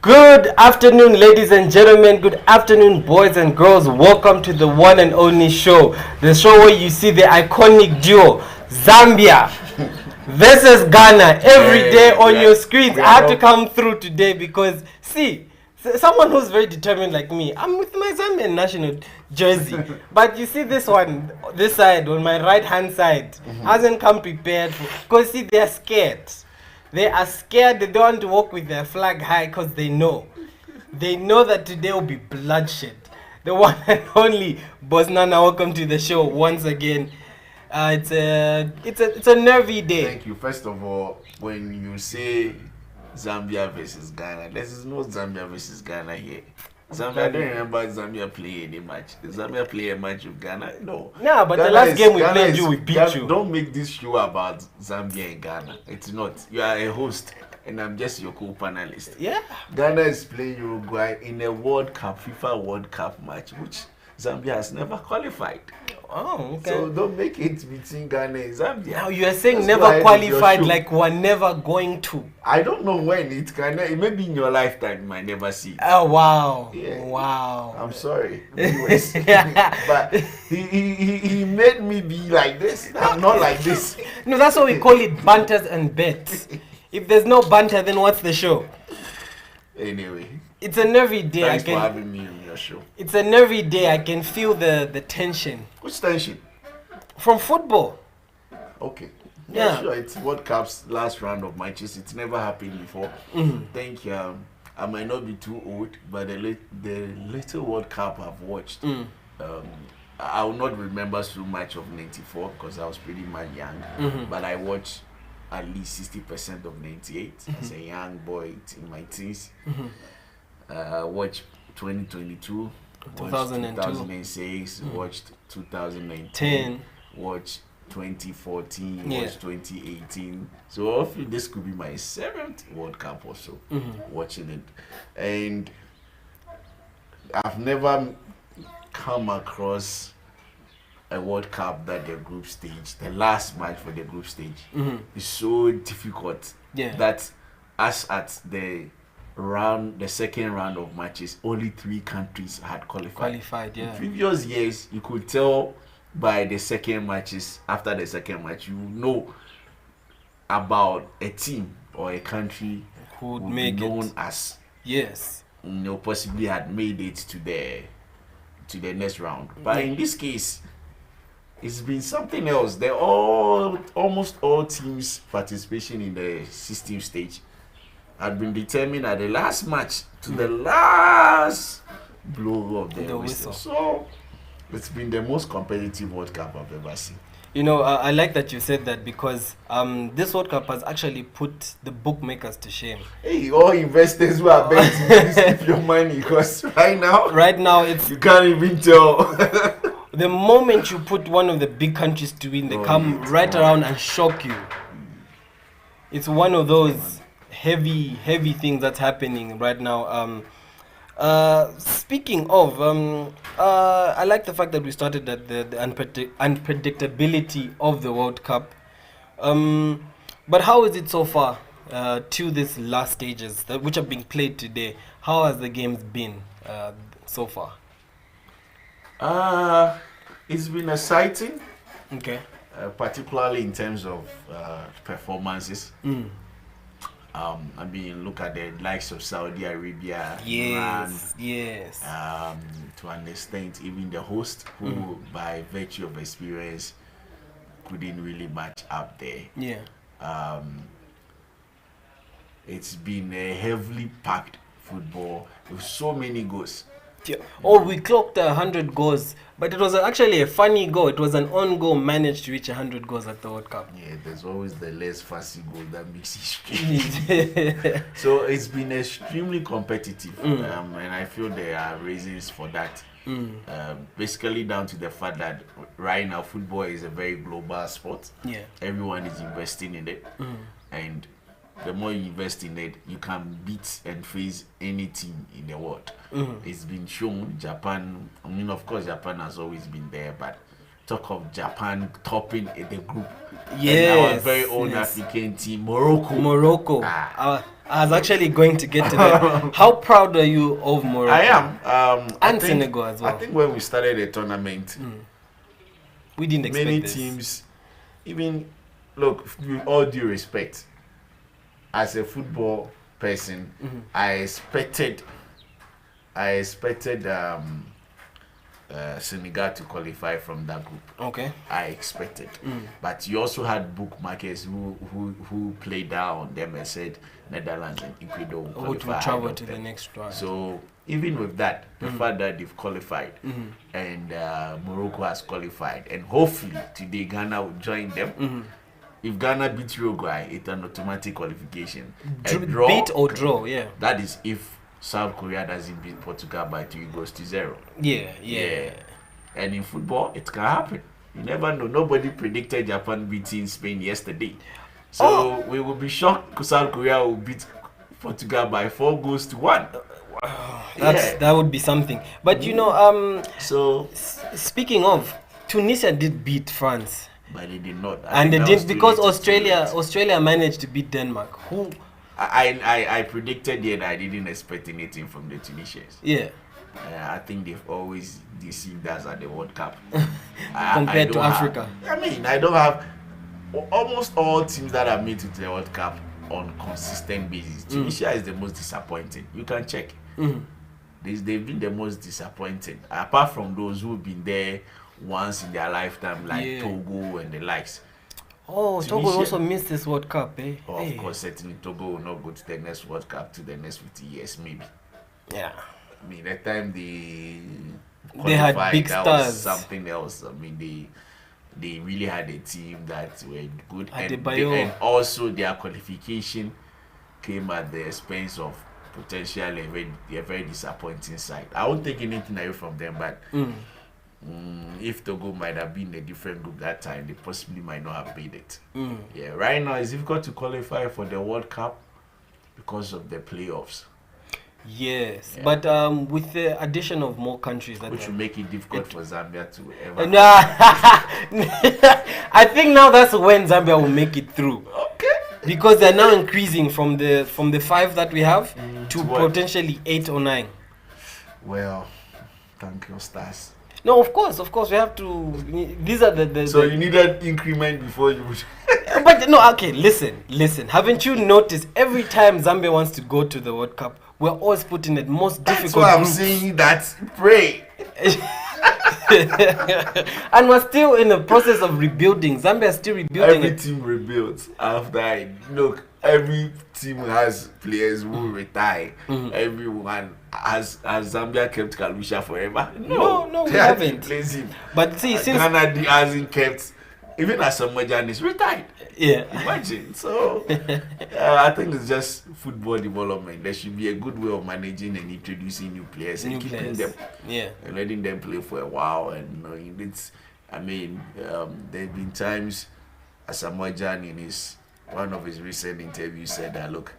Good afternoon, ladies and gentlemen. Good afternoon, boys and girls. Welcome to the one and only show. The show where you see the iconic duo, Zambia versus Ghana, every day on your screens. I had to come through today because, see, someone who's very determined like me, I'm with my Zambian national jersey. But you see this one, this side, on my right-hand side, hasn't come prepared. Because, see, they're scared. They are scared. They don't want to walk with their flag high because they know that today will be bloodshed. The one and only Bosnana, welcome to the show once again. It's a nervy day. Thank you. First of all, when you say Zambia versus Ghana, there is no Zambia versus Ghana here. Zambia, I don't remember Zambia play any match. Did Zambia play a match with Ghana? No. Nah, but Ghana the last game we played we beat you. Don't make this show about Zambia and Ghana. It's not. You are a host and I'm just your co-panelist. Yeah. Ghana is playing Uruguay in a World Cup, FIFA World Cup match, which Zambia has never qualified. Oh, okay. So don't make it between Ghana and Zambia. Now you are saying never qualified, like we're never going to. I don't know when it can. It may be in your lifetime. You might never see it. Oh wow! Yeah. Wow! I'm sorry, but he made me be like this. I'm not like this. No, that's why we call it banters and bets. If there's no banter, then what's the show? Anyway, it's a nervy day. Thanks for having me on your show. It's a nervy day. I can feel the tension. Which tension? From football. Okay. Yeah. Sure. It's World Cup's last round of matches. It's never happened before. Thank you. I might not be too old, but the little World Cup I've watched, I will not remember so much of '94 because I was pretty much young. But I watched at least 60% of '98 as a young boy in my teens. Watched 2022, 2006, watched 2019, watched 2014, watched 2018. So hopefully this could be my 7th World Cup or so, watching it. And I've never come across a World Cup that the group stage, the last match for the group stage, is so difficult that as at the second round of matches, only 3 countries had qualified. Yeah. In previous years, you could tell by the second matches, after the second match, you know about a team or a country who would make be known as possibly had made it to the next round. But in this case, it's been something else. Almost all teams' participation in the 16th stage had been determined at the last match to the last blow of the whistle. So it's been the most competitive World Cup I've ever seen. You know, I like that you said that because this World Cup has actually put the bookmakers to shame. Hey, all investors who are betting, please keep your money because right now it's you can't even tell. The moment you put one of the big countries to win, they come right around and shock you. It's one of those heavy things that's happening right now. Speaking of, I like the fact that we started at the unpredictability of the World Cup. But how is it so far to this last stages which have been played today? How has the games been so far? It's been exciting. Okay. Particularly in terms of performances. I mean, look at the likes of Saudi Arabia, Iran, to an extent, even the host, who by virtue of experience couldn't really match up there. Yeah. It's been a heavily packed football with so many goals. Yeah. Oh, we clocked 100 goals, but it was actually a funny goal. It was an on goal managed to reach 100 goals at the World Cup. Yeah, there's always the less fussy goal that makes history. So it's been extremely competitive, and I feel there are reasons for that. Basically down to the fact that right now football is a very global sport. Yeah, everyone is investing in it, and the more you invest in it, you can beat and face any team in the world. It's been shown. Japan, I mean, of course, Japan has always been there, but talk of Japan topping the group. Yes. And our very own African team, Morocco. I was actually going to get to that. How proud are you of Morocco? I am. And Senegal as well. I think when we started the tournament, we didn't expect many this. teams, even look, with all due respect, as a football person, I expected Senegal to qualify from that group. Okay. I expected, but you also had bookmakers who played down on them and said Netherlands and Ecuador will qualify. To travel to the next round. So even with that, the fact that they've qualified and Morocco has qualified, and hopefully today Ghana will join them. If Ghana beats Uruguay, it's an automatic qualification. Beat or draw, yeah. That is if South Korea doesn't beat Portugal by 3-0. Yeah. And in football, it can happen. You never know. Nobody predicted Japan beating Spain yesterday. So we will be shocked South Korea will beat Portugal by 4-1. That would be something. But you know, so speaking of, Tunisia did beat France. But they did not. And they did because Australia managed to beat Denmark. Who? I predicted it. I didn't expect anything from the Tunisians. Yeah. I think they've always deceived us at the World Cup. Compared to Africa. I don't have almost all teams that have made it to the World Cup on consistent basis. Tunisia is the most disappointing. You can check. They've been the most disappointing. Apart from those who've been there once in their lifetime, like Togo and the likes. Tunisia, Togo also missed this World Cup, eh? Of course, certainly Togo will not go to the next World Cup to the next 50 years, maybe. Yeah. I mean, the time they had big that stars. Was something else. I mean, they really had a team that were good, and also their qualification came at the expense of potentially a very disappointing side. I won't take anything away from them, but if Togo might have been a different group that time, they possibly might not have made it. Yeah, right now it's difficult to qualify for the World Cup because of the playoffs. Yes, but with the addition of more countries, which will make it difficult for Zambia to ever. I think now that's when Zambia will make it through. Okay. Because they're now increasing from the 5 that we have to potentially 8 or 9. Well, thank you, stars. No, of course, we have to. These are the so you need an increment before you. But no, okay, listen. Haven't you noticed every time Zambia wants to go to the World Cup, we're always put in the most difficult. That's why I'm saying that. Pray. And we're still in the process of rebuilding. Zambia is still rebuilding. Every team rebuilds after. Look, every team has players who retire. Everyone has Zambia kept Kalusha forever? No, we haven't. But see, since Ghana hasn't kept. Even Asamoah is retired. Yeah. Imagine. So, I think it's just football development. There should be a good way of managing and introducing new players and keeping them. Yeah. And letting them play for a while. And there have been times Asamoah in one of his recent interviews said that, look,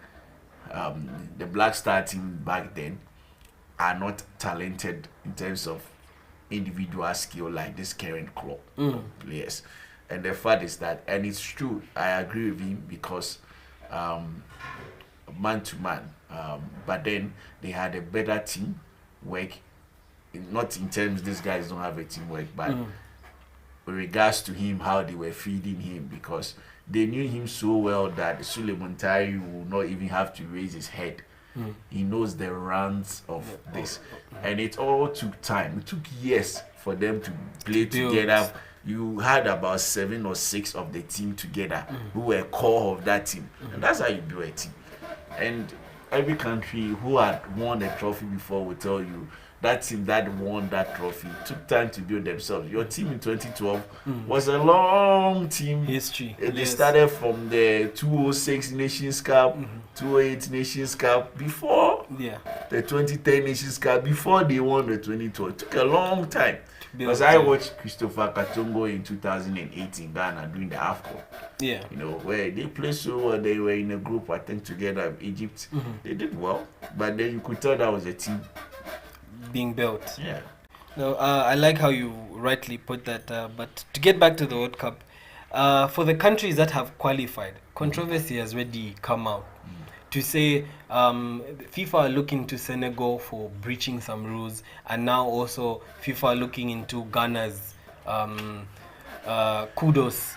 the Black Star team back then are not talented in terms of individual skill like this current club players. And the fact is that, and it's true, I agree with him because man to man, but then they had a better team work, not in terms these guys don't have a teamwork, but with regards to him, how they were feeding him, because they knew him so well that Suleiman Tari will not even have to raise his head. He knows the runs of this, and it all took time. It took years for them to play together. You had about 7 or 6 of the team together who were core of that team, and that's how you build a team. And every country who had won a trophy before will tell you that team that won that trophy took time to build themselves. Your team in 2012 was a long team history. They started from the 2006 Nations Cup, 2008 Nations Cup, before the 2010 Nations Cup, before they won the 2012. It took a long time. Because I watched Christopher Katongo in 2008 in Ghana doing the AFCON. Yeah. Where they played so well, they were in a group, I think, together with Egypt. They did well, but then you could tell that was a team being built. Yeah. No, I like how you rightly put that. But to get back to the World Cup, for the countries that have qualified, controversy has already come out. to say FIFA are looking to Senegal for breaching some rules, and now also FIFA are looking into Ghana's kudos.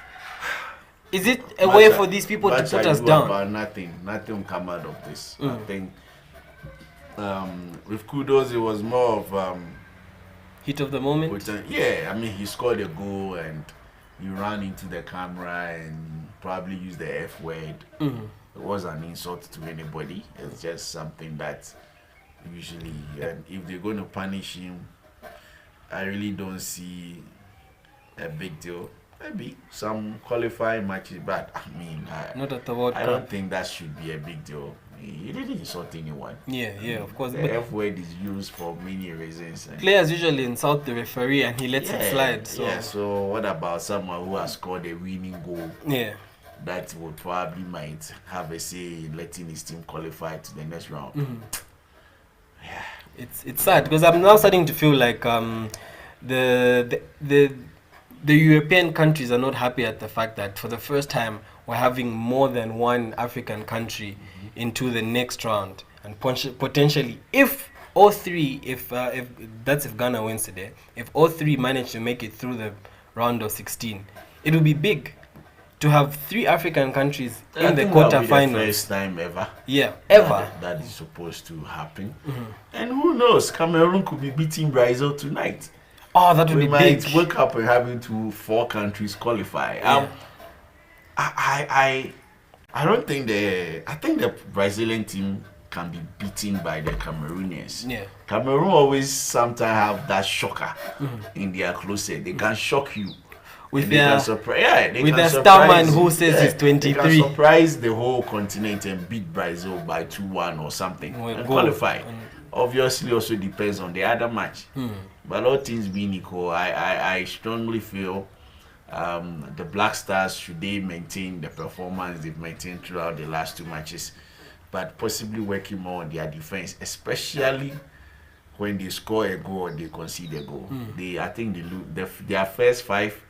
Is it a way for these people to put us down? About nothing will come out of this. I think with kudos, it was more of heat of the moment. Yeah, I mean, he scored a goal and he ran into the camera and probably used the F word. It was an insult to anybody. It's just something that usually, and if they're going to punish him, I really don't see a big deal. Maybe some qualifying matches, but I mean, not at the World Cup. I don't think that should be a big deal. He didn't insult anyone. Yeah, of course. The F word is used for many reasons. Players usually insult the referee and he lets it slide. So what about someone who has scored a winning goal? Yeah. That would probably might have a say in letting his team qualify to the next round. Yeah. It's sad because I'm now starting to feel like the European countries are not happy at the fact that for the first time we're having more than one African country into the next round, and potentially if all three, if Ghana wins today, if all three manage to make it through the round of 16, it will be big to have 3 African countries in the quarterfinals. The first time ever. Yeah, ever. That is supposed to happen. And who knows? Cameroon could be beating Brazil tonight. Oh, that would be big. We might wake up and having 4 countries qualify. Yeah. I don't think I think the Brazilian team can be beaten by the Cameroonians. Yeah. Cameroon always sometimes have that shocker in their closet. They can shock you. With their star man who says he's 23. They can surprise the whole continent and beat Brazil by 2-1 or something and qualify. Obviously, also depends on the other match. But all things being equal, I strongly feel the Black Stars, should they maintain the performance they've maintained throughout the last 2 matches, but possibly working more on their defense, especially when they score a goal or they concede a goal. I think they lose their first 5.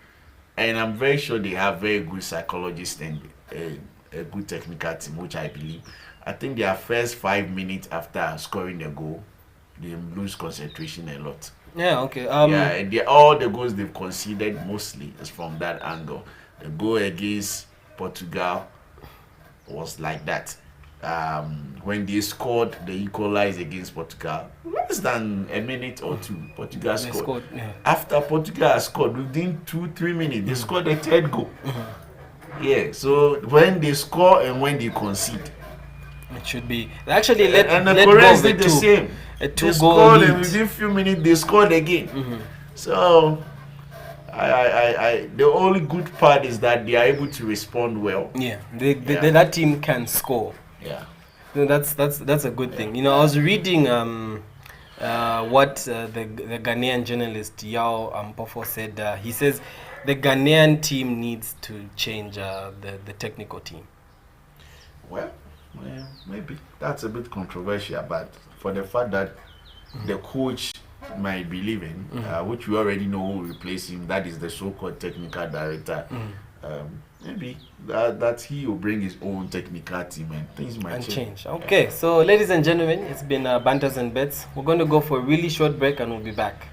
And I'm very sure they have very good psychologists and a good technical team, which I believe. I think their first 5 minutes after scoring a goal, they lose concentration a lot. Yeah, okay. And all the goals they've conceded mostly is from that angle. The goal against Portugal was like that. When they scored the equalizer against Portugal, less than a minute or 2, Portugal scored. After Portugal scored, within 2-3 minutes, they scored a 3rd goal. Yeah, so when they score and when they concede, it should be actually and the Koreans did the same. They scored and within a few minutes they scored again. So the only good part is that they are able to respond well. Yeah, that team can score. Yeah, that's a good thing. You know, I was reading what the Ghanaian journalist Yao Ampofo said. He says the Ghanaian team needs to change the technical team. Well, maybe that's a bit controversial, but for the fact that the coach might be leaving, which we already know who will replace him, that is the so-called technical director. Maybe that he will bring his own technical team and things might change. Okay, so ladies and gentlemen, it's been Banters and Bets. We're going to go for a really short break and we'll be back.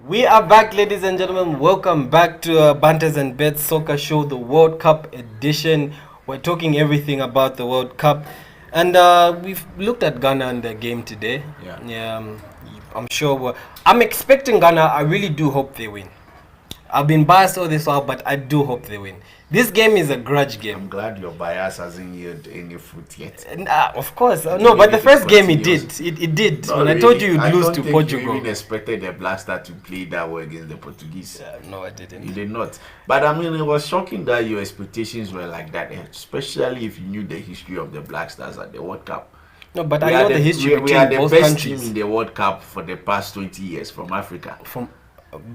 We are back, ladies and gentlemen. Welcome back to Banters and Bets Soccer Show, the World Cup edition. We're talking everything about the World Cup. And we've looked at Ghana and their game today. I'm sure I'm expecting Ghana. I really do hope they win. I've been biased all this while, but I do hope they win. This game is a grudge game. I'm glad your bias hasn't yielded any fruit yet. Of course. No, but the first game it did. It did. No, when really, I told you you'd lose to I don't think Portugal. you even expected the Black Star to play that way against the Portuguese. No, I didn't. You did not. But I mean, it was shocking that your expectations were like that, especially if you knew the history of the Black Stars at the World Cup. No, but I know the history we are the between both best countries. team in the World Cup for the past 20 years from Africa.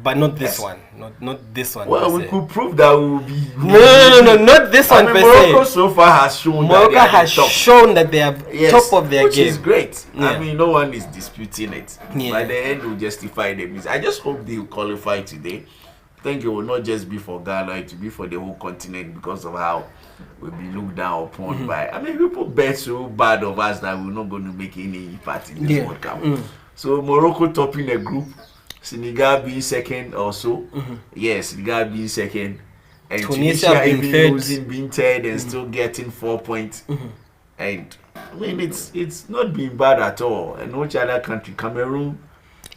But not this Yes. one. Not this one. Well, per we se. could prove that we will be. No, not this one per Morocco se. so far has shown Morocco that they are has the top. shown that they are top of their which game. is great. Yeah. I mean, no one is disputing it. Yeah. By the end, will justify them. I just hope they will qualify today. I think it will not just be for Ghana; it will be for the whole continent because of how we'll be looked down upon by. I mean, people bet so bad of us that we're not going to make any part in this World Cup. So Morocco topping the group. Senegal being second also. Yes, Senegal being second. And Tunisia being even third. losing, being third and still getting 4 points. And I mean, it's not been bad at all. And which other country? Cameroon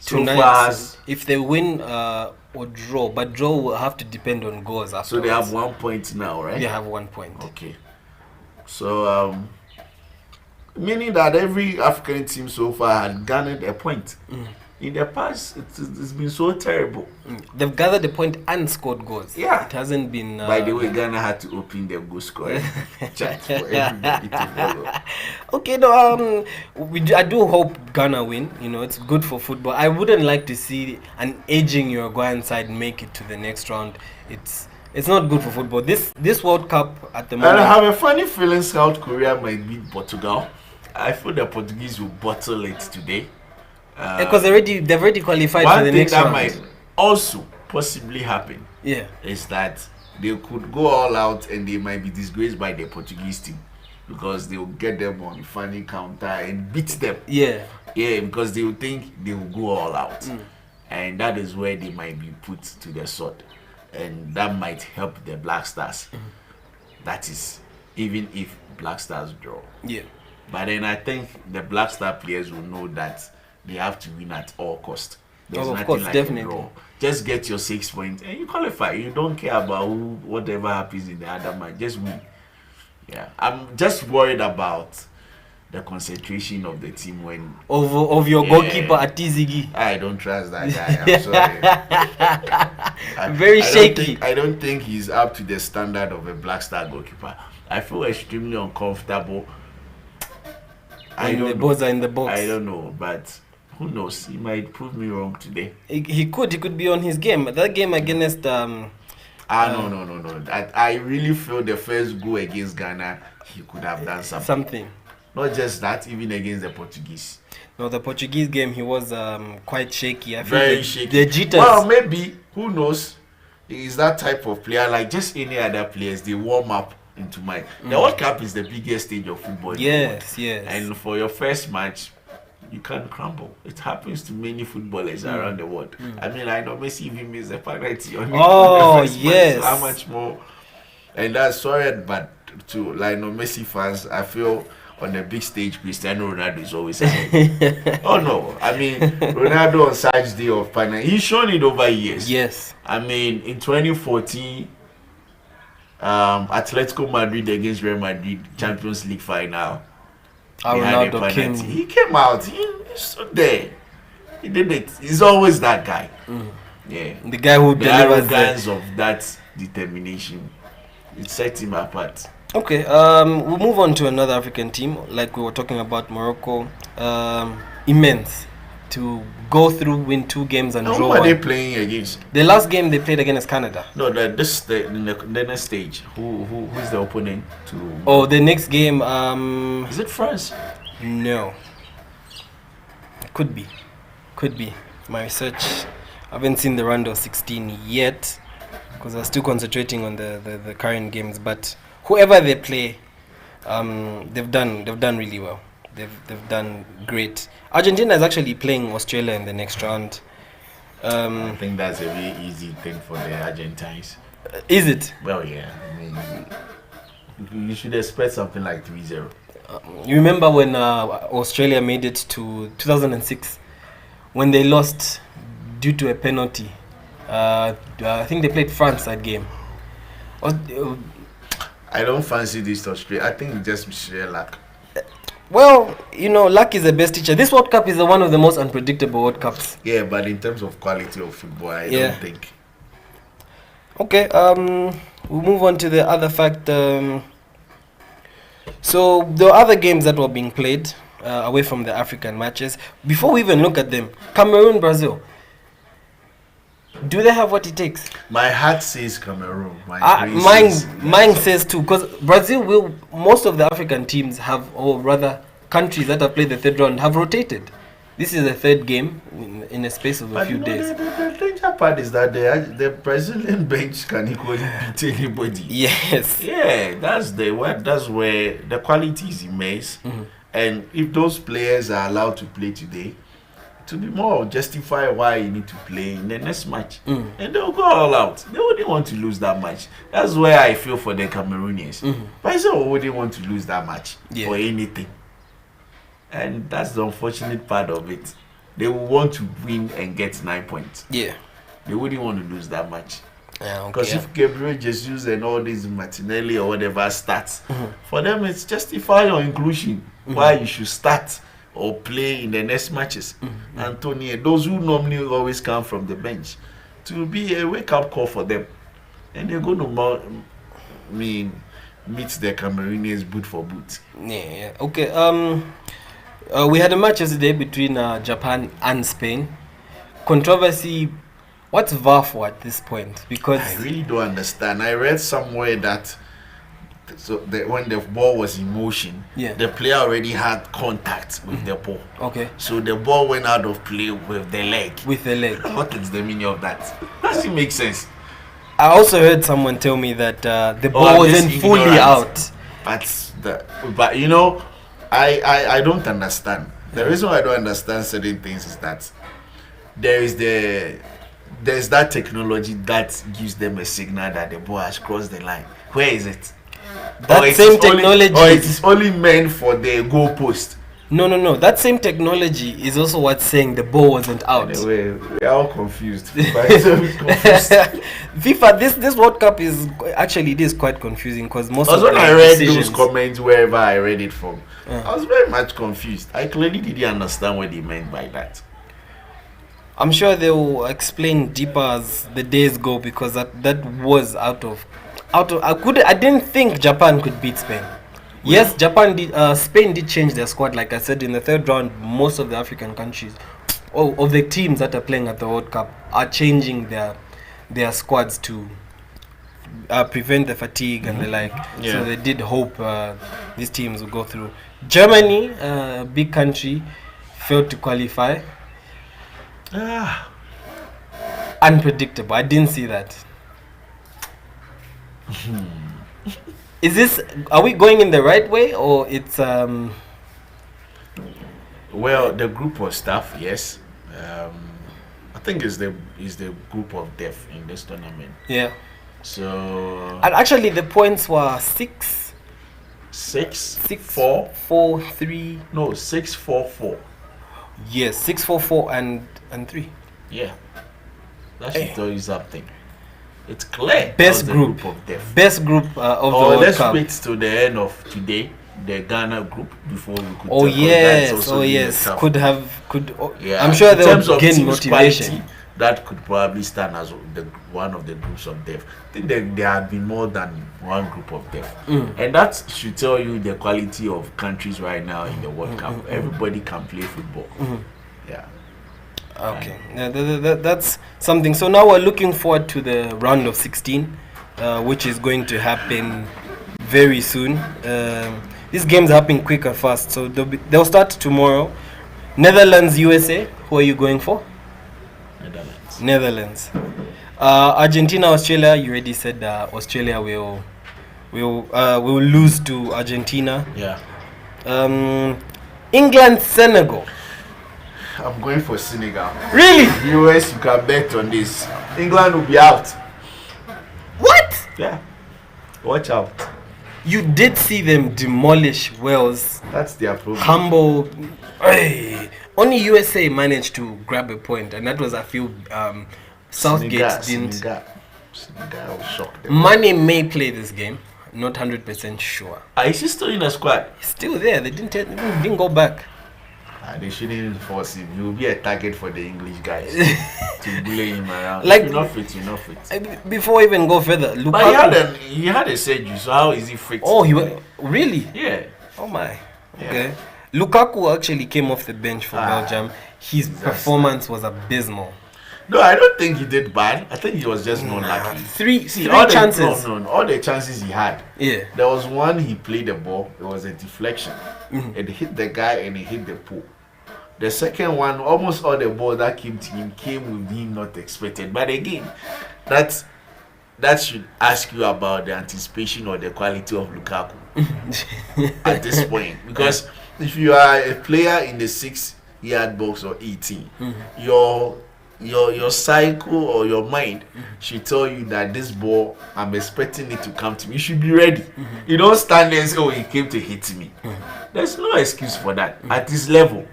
so Tonight, far has, if they win or draw, but draw will have to depend on goals afterwards. so they have 1 point now, right? They have 1 point. Okay. So meaning that every African team so far had garnered a point. In the past, it's been so terrible. They've gathered a point and scored goals. Yeah. It hasn't been. By the way, Ghana had to open their goal scoring chat for everybody to follow. Okay, no, I do hope Ghana win. You know, it's good for football. I wouldn't like to see an aging Uruguayan side make it to the next round. It's not good for football. This World Cup at the moment. And I have a funny feeling South Korea might beat Portugal. I feel the Portuguese will bottle it today. Because they've already qualified for the next round. round. One thing that might also possibly happen is that they could go all out and they might be disgraced by the Portuguese team because they will get them on funny counter and beat them. Yeah, because they will think they will go all out. And that is where they might be put to the sword. And that might help the Black Stars. That is, even if Black Stars draw. Yeah. But then I think the Black Star players will know that they have to win at all cost. There's nothing course, like definitely. a draw. Just get your 6 points and you qualify. You don't care about whatever happens in the other match. Just win. Yeah, I'm just worried about the concentration of the team when of your goalkeeper Atizigi. I don't trust that guy. I'm sorry. Very shaky. I don't think he's up to the standard of a Black Star goalkeeper. I feel extremely uncomfortable. The balls are in the box. I don't know, but who knows? He might prove me wrong today. He could be on his game. That game against no. I really feel the first goal against Ghana, he could have done something. Not just that, even against the Portuguese. No, the Portuguese game, he was quite shaky. I feel very shaky. The jitters. Well, maybe, who knows? He's that type of player, like just any other players. They warm up into mind. The World Cup is the biggest stage of football. Yes. And for your first match, you can't crumble. It happens to many footballers around the world. I mean, I know Messi even missed a penalty on the first match, so how much more? And that's sorry, but to Messi fans, I feel on the big stage, Cristiano Ronaldo is always ahead. Oh no, I mean Ronaldo on such day of penalty, he's shown it over years. Yes. I mean in 2014. Atletico Madrid against Real Madrid Champions League final. Ronaldo came. He came out. He stood there. He did it. He's always that guy. Yeah. The guy who delivers the arrogance of that determination. It sets him apart. Okay. We'll move on to another African team, like we were talking about Morocco. Immense to go through, win 2 games and draw. Who are they playing against? The last game they played against Canada. No, the next stage. Who's the opponent to? Oh, the next game. Is it France? No. Could be. My research. I haven't seen the round of 16 yet because I'm still concentrating on the current games. But whoever they play, they've done really well. They've done great. Argentina is actually playing Australia in the next round. I think that's a very easy thing for the Argentines. Is it? Well, yeah. I mean, you should expect something like 3-0. You remember when Australia made it to 2006 when they lost due to a penalty? I think they played France that game. I don't fancy this Australia. I think just sheer luck. Well, luck is the best teacher. This World Cup is one of the most unpredictable World Cups. Yeah, but in terms of quality of football, I don't think. Okay, we'll move on to the other fact. So the other games that were being played away from the African matches, before we even look at them, Cameroon, Brazil, do they have what it takes? My heart says Cameroon. Mine says too, because Brazil most of the African teams have, or rather countries that have played the third round, have rotated. This is the third game in a space of a few days. The danger part is that the Brazilian bench can equally beat anybody. Yes. Yeah, that's where the quality is immense. Mm-hmm. And if those players are allowed to play today, to be more justify why you need to play in the next match. And they'll go all out. They wouldn't want to lose that match. That's where I feel for the Cameroonians. Brazil wouldn't want to lose that match for anything. And that's the unfortunate part of it. They will want to win and get 9 points. Yeah. They wouldn't want to lose that match. Because if Gabriel Jesus and all these Martinelli or whatever starts, for them it's justify your inclusion. Why you should start or play in the next matches. Antonio, those who normally always come from the bench, to be a wake-up call for them. And they're going to meet the Cameroonians boot for boot. Yeah. Okay. We had a match yesterday between Japan and Spain. Controversy. What's VAR for at this point? Because I really don't understand. I read somewhere that when the ball was in motion, the player already had contact with the ball. Okay. So the ball went out of play with the leg. What is the meaning of that? Doesn't make sense. I also heard someone tell me that the ball wasn't fully out. But you know, I don't understand. The reason why I don't understand certain things is that there's that technology that gives them a signal that the ball has crossed the line. Where is it? That same technology. Or it is only meant for the goal post. No. That same technology is also what's saying the ball wasn't out. Anyway, we are all confused. FIFA, this World Cup is quite confusing because most of when I read those comments wherever I read it from, I was very much confused. I clearly didn't understand what they meant by that. I'm sure they will explain deeper as the days go because that was out of. I didn't think Japan could beat Spain. Yes, Spain did change their squad. Like I said, in the third round, most of the African countries, of the teams that are playing at the World Cup, are changing their squads to prevent the fatigue and the like. So they did hope these teams will go through. Germany, a big country, failed to qualify. Unpredictable. I didn't see that. Are we going in the right way or it's Well, the group was tough, yes. I think it's the group of death in this tournament. Yeah. So and actually the points were 6 4 4 3. No, 6 4 4. Yes, 6 4 4 and 3. Yeah. That should tell you something. It's clear. Best group of death. Best group of the World let's Cup. wait till the end of today, the Ghana group, before we could. I'm sure they'll gain motivation. That could probably stand as one of the groups of death. I think there had been more than one group of death, and that should tell you the quality of countries right now in the World Cup. Everybody can play football. Yeah. Okay, that's something. So now we're looking forward to the round of 16, which is going to happen very soon. These games happen quick and fast, so they'll start tomorrow. Netherlands, USA. Who are you going for? Netherlands. Argentina, Australia. You already said Australia will lose to Argentina. Yeah. England, Senegal. I'm going for Senegal. Really? US, you can bet on this. England will be out. What? Yeah. Watch out. You did see them demolish Wales. That's their problem. Humble. Hey. Only USA managed to grab a point, and that was I feel Southgate didn't. Senegal was shocked. Mane may play this game. Not 100% sure. Is he still in the squad? He's still there. They didn't go back. They shouldn't force him. He will be a target for the English guys to bully him around. Like, if you're not fit. Before we even go further, Lukaku. But he had a surgery, so how is he fit? Oh, really? Yeah. Oh my. Yeah. Okay. Lukaku actually came off the bench for Belgium. His performance was abysmal. No, I don't think he did bad. I think he was just not lucky. Three chances. All the chances he had. Yeah. There was one he played the ball. It was a deflection. It hit the guy and it hit the pole. The second one, almost all the balls that came to him came with him not expected. But again, that should ask you about the anticipation or the quality of Lukaku at this point. Because if you are a player in the 6-yard box or 18, your cycle or your mind should tell you that this ball, I'm expecting it to come to me. You should be ready. You don't stand there and say, oh, he came to hit me. There's no excuse for that at this level.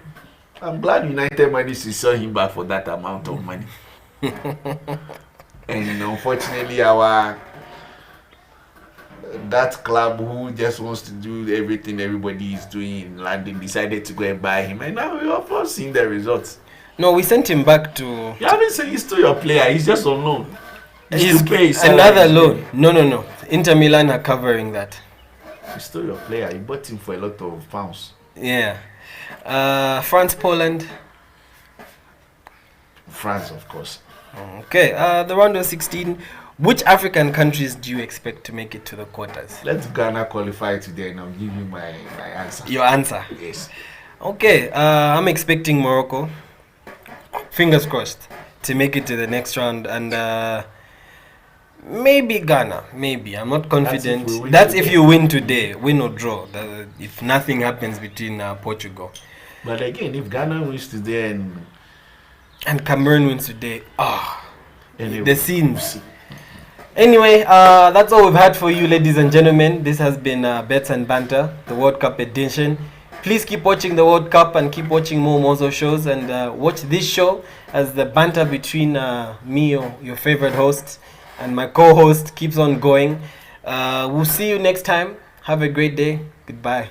I'm glad United managed to sell him back for that amount of money. And unfortunately, that club who just wants to do everything everybody is doing in London decided to go and buy him. And now we are all seeing the results. No, we sent him back to... You haven't said he's still your player. He's just on loan. He's another loan. No. Inter Milan are covering that. He's still your player. You bought him for a lot of pounds. Yeah. France, Poland. France, of course. Okay. The round of 16. Which African countries do you expect to make it to the quarters? Let Ghana qualify today and I'll give you my answer. Your answer? Yes. Okay. I'm expecting Morocco. Fingers crossed to make it to the next round, and maybe Ghana. Maybe I'm not confident. That's if you win today, win or draw. If nothing happens between Portugal. But again, if Ghana wins today and Cameroon wins today, the scenes. Anyway, that's all we've had for you, ladies and gentlemen. This has been Bets and Banter, the World Cup edition. Please keep watching the World Cup and keep watching more Mozo shows, and watch this show as the banter between me, your favorite host, and my co-host keeps on going. We'll see you next time. Have a great day. Goodbye.